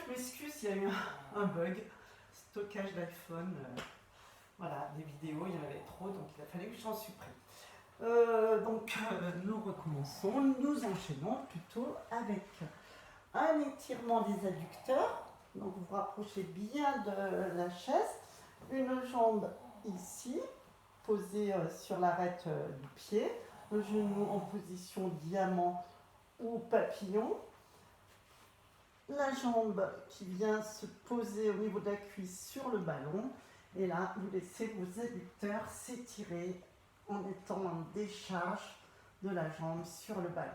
je m'excuse, il y a eu un bug. Stockage d'iPhone. Voilà, des vidéos, il y en avait trop, donc il a fallu que j'en supprime. Nous recommençons. Nous enchaînons plutôt avec un étirement des adducteurs. Donc vous vous rapprochez bien de la chaise. Une jambe ici, posée sur l'arête du pied. Le genou en position diamant ou papillon. La jambe qui vient se poser au niveau de la cuisse sur le ballon. Et là, vous laissez vos adducteurs s'étirer en étant en décharge de la jambe sur le ballon.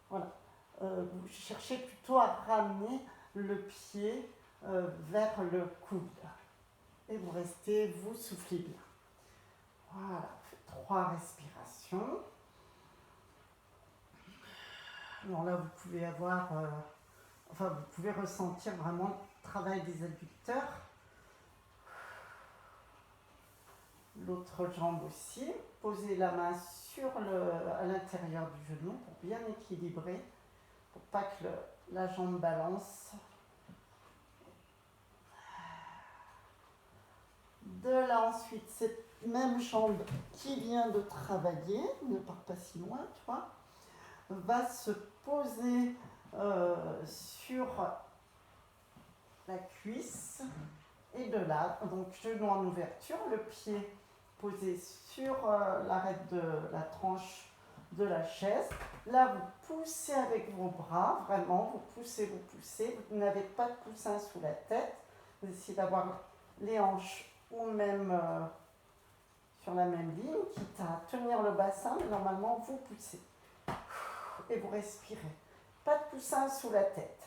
Voilà. Vous cherchez plutôt à ramener le pied vers le coude. Et vous restez, vous soufflez bien. Voilà, faites 3 respirations. Alors là, vous pouvez avoir, vous pouvez ressentir vraiment le travail des adducteurs. L'autre jambe aussi. Posez la main à l'intérieur du genou pour bien équilibrer, pour pas que la jambe balance. De là ensuite, cette même jambe qui vient de travailler, ne part pas si loin, tu vois, va se poser sur la cuisse. Et de là, donc genou en ouverture, le pied posé sur l'arête de la tranche de la chaise. Là, vous poussez avec vos bras, vraiment, vous poussez. Vous n'avez pas de coussin sous la tête. Vous essayez d'avoir les hanches ou même sur la même ligne, quitte à tenir le bassin, mais normalement, vous poussez. Et vous respirez. Pas de coussin sous la tête.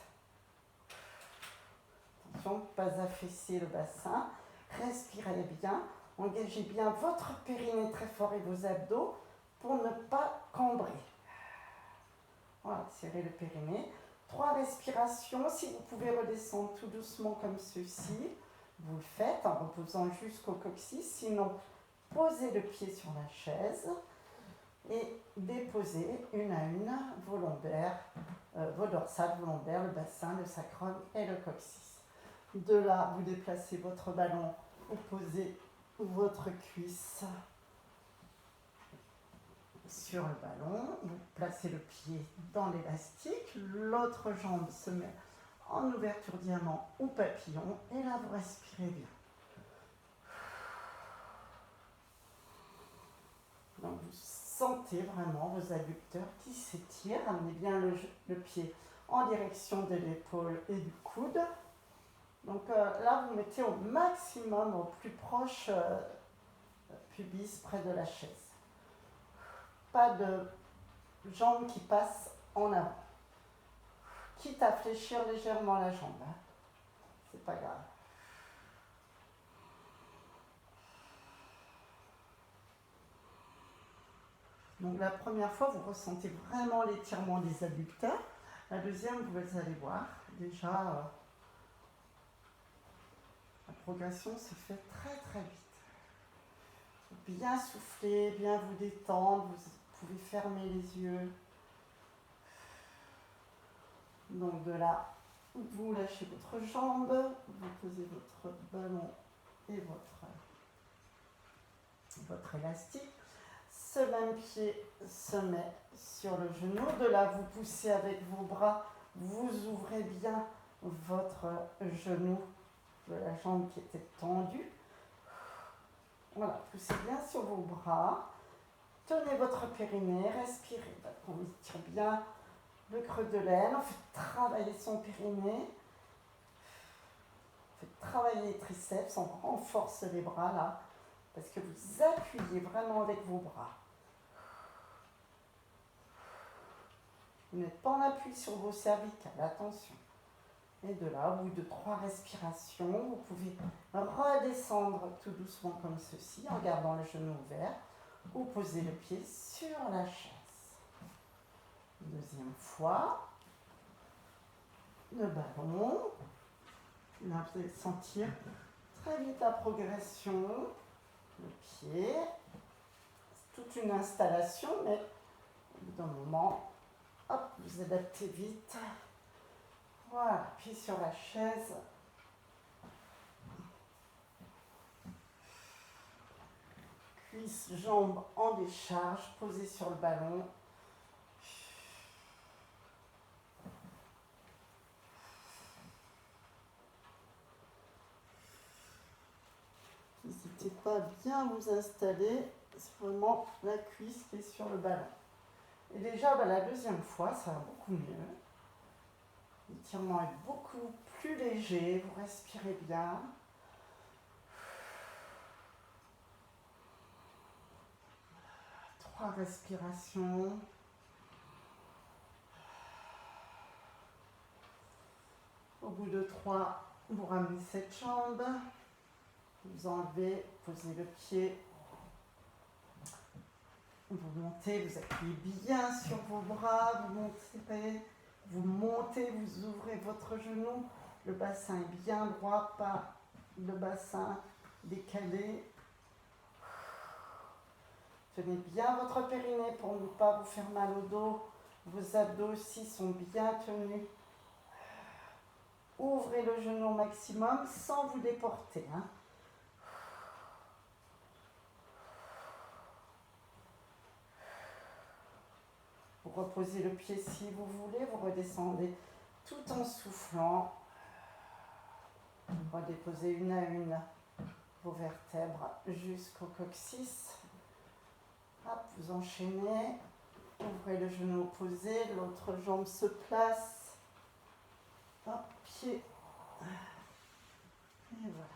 Attention, pas affaisser le bassin. Respirez bien. Engagez bien votre périnée très fort et vos abdos pour ne pas cambrer. Voilà, serrez le périnée. 3 respirations. Si vous pouvez redescendre tout doucement comme ceci, vous le faites en reposant jusqu'au coccyx. Sinon, posez le pied sur la chaise et déposez une à une vos lombaires, vos dorsales, vos lombaires, le bassin, le sacrum et le coccyx. De là, vous déplacez votre ballon, vous posez votre cuisse sur le ballon, vous placez le pied dans l'élastique, l'autre jambe se met en ouverture diamant ou papillon, et là vous respirez bien. Donc vous sentez vraiment vos adducteurs qui s'étirent, amenez bien le pied en direction de l'épaule et du coude. Donc là, vous mettez au maximum, au plus proche pubis, près de la chaise. Pas de jambes qui passent en avant. Quitte à fléchir légèrement la jambe. Hein. C'est pas grave. Donc la première fois, vous ressentez vraiment l'étirement des adducteurs. La deuxième, vous allez voir, déjà, la progression se fait très très vite. Bien souffler, bien vous détendre, vous pouvez fermer les yeux. Donc de là, vous lâchez votre jambe, vous posez votre ballon et votre élastique. Ce même pied se met sur le genou. De là, vous poussez avec vos bras, vous ouvrez bien votre genou de la jambe qui était tendue. Voilà, poussez bien sur vos bras. Tenez votre périnée, respirez. On étire bien le creux de l'aine, on fait travailler son périnée. On fait travailler les triceps, on renforce les bras là. Parce que vous appuyez vraiment avec vos bras. Vous n'êtes pas en appui sur vos cervicales, attention. Et de là, au bout de 3 respirations, vous pouvez redescendre tout doucement comme ceci, en gardant le genou ouvert, ou poser le pied sur la chaise. Deuxième fois, le ballon. Là, vous allez sentir très vite la progression, le pied. C'est toute une installation, mais au bout d'un moment, hop, vous adaptez vite. Voilà, pied sur la chaise. Cuisses, jambes en décharge, posées sur le ballon. N'hésitez pas à bien vous installer. C'est vraiment la cuisse qui est sur le ballon. Et déjà, la deuxième fois, ça va beaucoup mieux. L'étirement est beaucoup plus léger. Vous respirez bien. Trois respirations. Au bout de 3, vous ramenez cette jambe. Vous enlevez, posez le pied. Vous montez, vous appuyez bien sur vos bras, vous montez, vous ouvrez votre genou. Le bassin est bien droit, pas le bassin décalé. Tenez bien votre périnée pour ne pas vous faire mal au dos. Vos abdos aussi sont bien tenus. Ouvrez le genou au maximum sans vous déporter. Vous reposez le pied si vous voulez, vous redescendez tout en soufflant. Redéposez une à une vos vertèbres jusqu'au coccyx. Hop, vous enchaînez. Ouvrez le genou opposé, l'autre jambe se place. Hop, pied. Et voilà.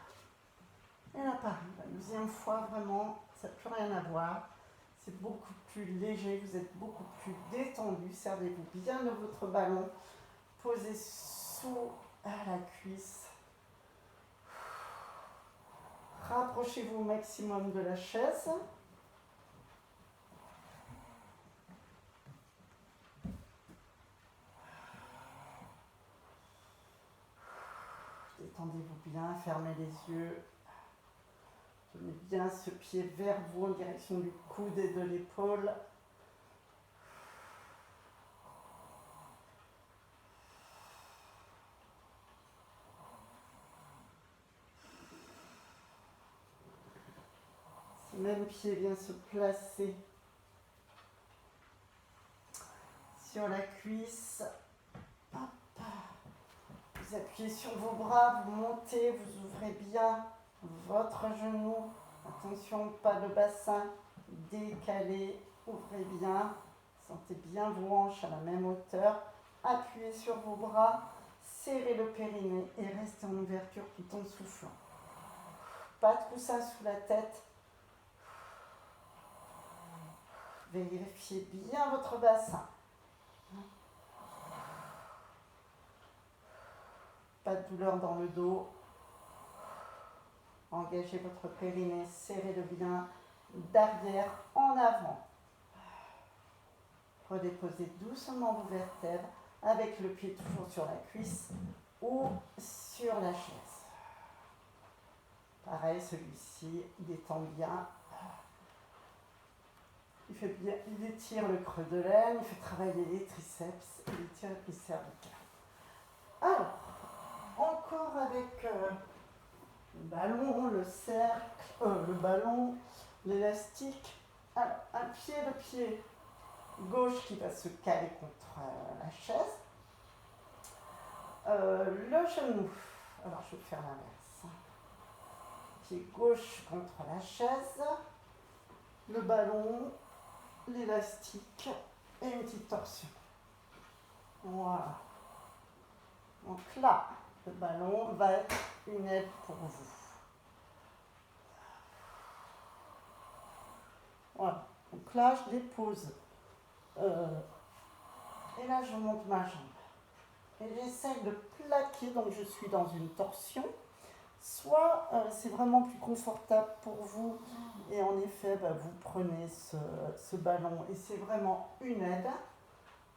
Et là, pareil, la deuxième fois, vraiment, ça n'a plus rien à voir. C'est beaucoup plus léger, vous êtes beaucoup plus détendu. Servez-vous bien de votre ballon. Posez sous la cuisse. Rapprochez-vous au maximum de la chaise. Détendez-vous bien, fermez les yeux. Tenez bien ce pied vers vous en direction du coude et de l'épaule. Ce même pied vient se placer sur la cuisse. Hop. Vous appuyez sur vos bras, vous montez, vous ouvrez bien votre genou. Attention, pas de bassin décalé. Ouvrez bien. Sentez bien vos hanches à la même hauteur. Appuyez sur vos bras. Serrez le périnée et restez en ouverture tout en soufflant. Pas de coussin sous la tête. Vérifiez bien votre bassin. Pas de douleur dans le dos. Engagez votre périnée, serrez-le bien d'arrière en avant. Redéposez doucement vos vertèbres avec le pied toujours sur la cuisse ou sur la chaise. Pareil, celui-ci détend bien. Il étire le creux de l'aine, il fait travailler les triceps, il étire les cervicales. Alors, encore avec le ballon, le cercle, le ballon, l'élastique. Alors, le pied gauche qui va se caler contre la chaise. Le genou, alors je vais faire l'inverse. Pied gauche contre la chaise, le ballon, l'élastique et une petite torsion. Voilà. Donc là, le ballon va être une aide pour vous. Voilà. Donc là, je dépose. Et là, je monte ma jambe. Et j'essaie de plaquer, donc je suis dans une torsion. Soit c'est vraiment plus confortable pour vous et en effet vous prenez ce ballon et c'est vraiment une aide,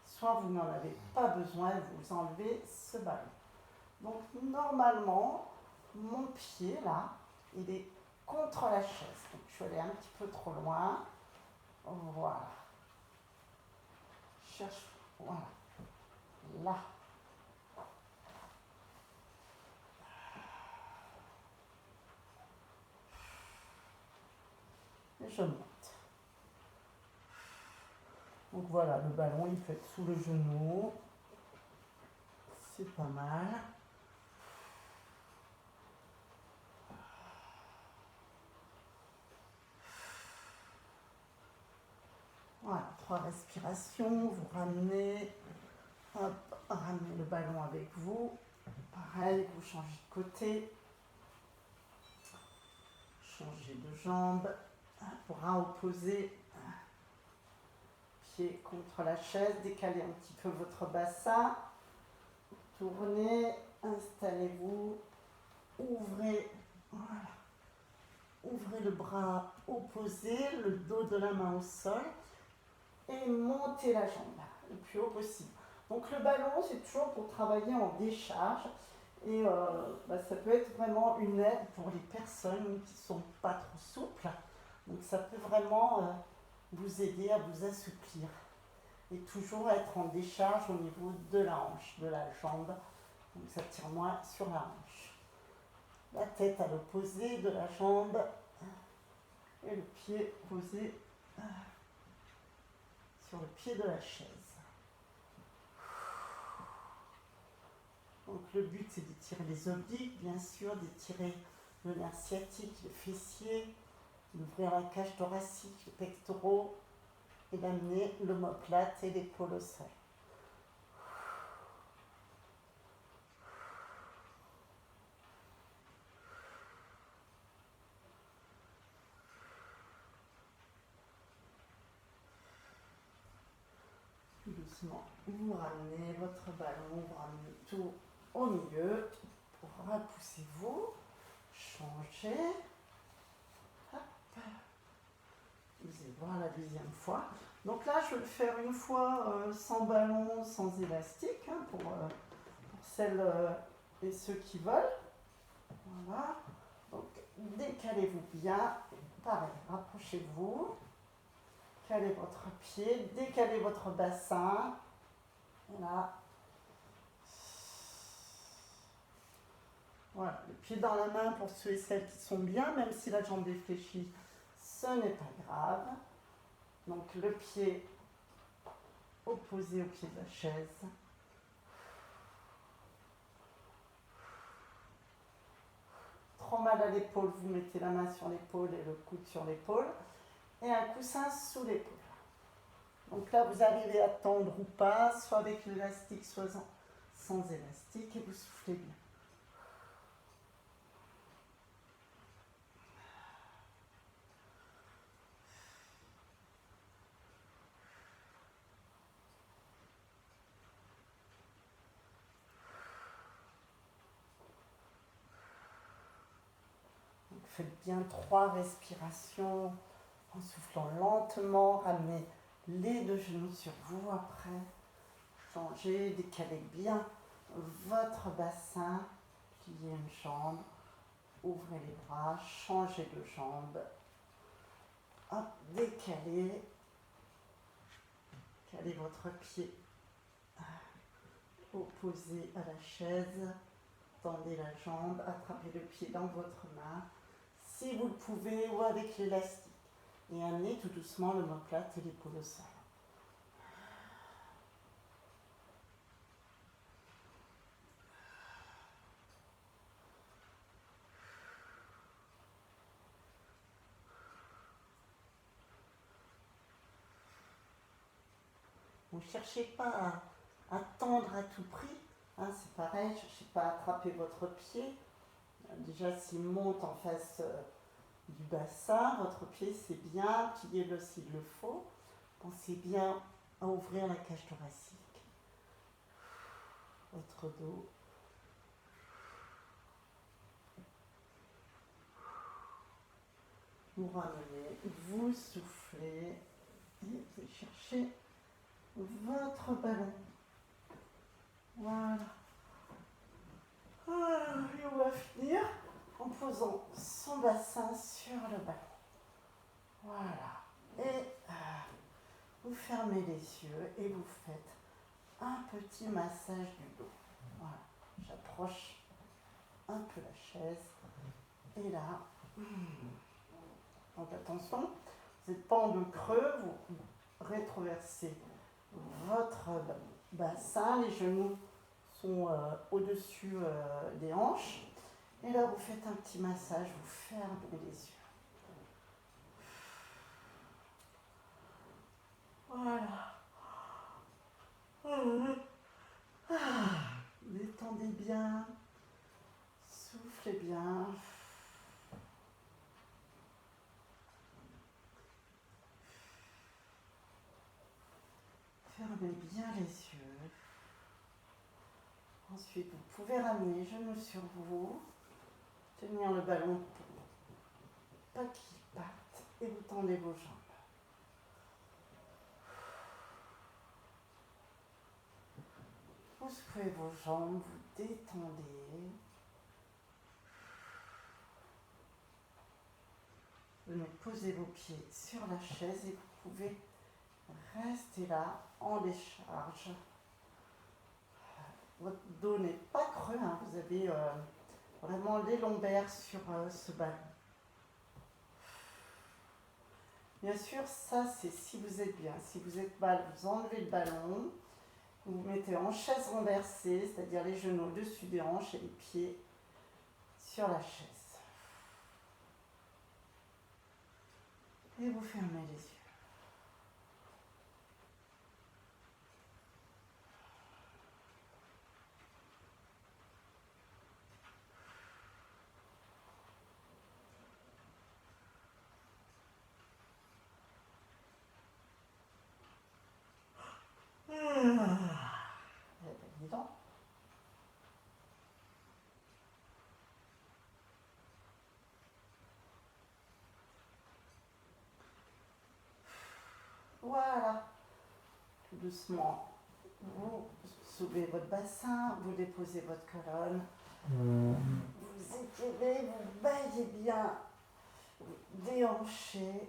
soit vous n'en avez pas besoin et vous enlevez ce ballon. Donc normalement mon pied là il est contre la chaise, donc je suis allée un petit peu trop loin, voilà, je cherche, voilà, là, je monte. Donc voilà, le ballon, il peut être sous le genou. C'est pas mal. Voilà, 3 respirations, vous ramenez, hop, ramenez le ballon avec vous. Pareil, vous changez de côté. Changez de jambe. Bras opposés. Pied contre la chaise. Décalez un petit peu votre bassin. Tournez. Installez-vous. Ouvrez. Voilà. Ouvrez le bras opposé, le dos de la main au sol. Et montez la jambe le plus haut possible. Donc le ballon, c'est toujours pour travailler en décharge. Et ça peut être vraiment une aide pour les personnes qui ne sont pas trop souples. Donc ça peut vraiment vous aider à vous assouplir. Et toujours être en décharge au niveau de la hanche, de la jambe. Donc ça tire moins sur la hanche. La tête à l'opposé de la jambe. Et le pied posé sur le pied de la chaise. Donc le but c'est d'étirer les obliques, bien sûr, d'étirer le nerf sciatique, le fessier, d'ouvrir la cage thoracique, les pectoraux et d'amener l'omoplate et l'épaule au sol. Doucement, vous ramenez votre ballon, vous ramenez tout au milieu. Repoussez-vous, changez. Hop. Vous allez voir la deuxième fois. Donc là, je vais le faire une fois sans ballon, sans élastique, pour celles et ceux qui veulent. Voilà. Donc, décalez-vous bien. Pareil, rapprochez-vous. Calez votre pied, décalez votre bassin. Voilà. Voilà, le pied dans la main pour ceux et celles qui sont bien, même si la jambe est fléchie, ce n'est pas grave. Donc le pied opposé au pied de la chaise. Trop mal à l'épaule, vous mettez la main sur l'épaule et le coude sur l'épaule. Et un coussin sous l'épaule. Donc là, vous arrivez à tendre ou pas, soit avec l'élastique, soit sans élastique, et vous soufflez bien. Donc faites bien 3 respirations en soufflant lentement, ramenez les 2 genoux sur vous après. Changez, décalez bien votre bassin, pliez une jambe, ouvrez les bras, changez de jambe. Hop, décalez, calez votre pied opposé à la chaise, tendez la jambe, attrapez le pied dans votre main, si vous le pouvez, ou avec l'élastique, et amenez tout doucement l'omoplate et l'épaule au sol. Ne cherchez pas à tendre à tout prix, hein, c'est pareil, ne cherchez pas à attraper votre pied. Déjà, s'il monte en face du bassin, votre pied c'est bien, pliez-le s'il le faut. Pensez bien à ouvrir la cage thoracique, votre dos. Vous ramenez, vous soufflez et vous cherchez votre ballon. Voilà. Et on va finir en posant son bassin sur le ballon. Voilà. Et vous fermez les yeux et vous faites un petit massage du dos. Voilà. J'approche un peu la chaise. Et là, donc attention, n'êtes pas en dos creux, vous rétroversez votre bassin, les genoux sont au-dessus des hanches. Et là, vous faites un petit massage, vous fermez les yeux. Voilà. Détendez bien, soufflez bien. Fermez bien les yeux. Ensuite, vous pouvez ramener les genoux sur vous, tenir le ballon pour pas qu'il parte et vous tendez vos jambes. Vous secouez vos jambes, vous détendez. Venez poser vos pieds sur la chaise et vous pouvez rester là en décharge. Votre dos n'est pas creux, hein, vous avez vraiment les lombaires sur ce ballon. Bien sûr, ça c'est si vous êtes bien. Si vous êtes mal, vous enlevez le ballon, vous vous mettez en chaise renversée, c'est-à-dire les genoux au-dessus des hanches et les pieds sur la chaise. Et vous fermez les yeux. Évident. Voilà. Tout doucement, vous soulevez votre bassin, vous déposez votre colonne. Vous étirez, vous baillez bien, vous déhanchez.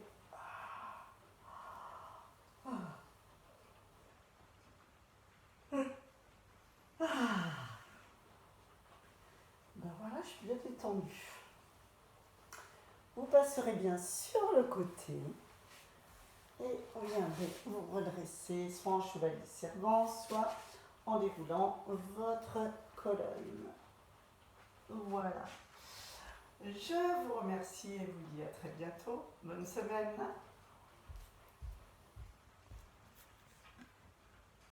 Ben voilà, je suis bien détendue. Vous passerez bien sur le côté et vous viendrez vous redresser soit en chevalier servant, soit en déroulant votre colonne. Voilà. Je vous remercie et vous dis à très bientôt. Bonne semaine.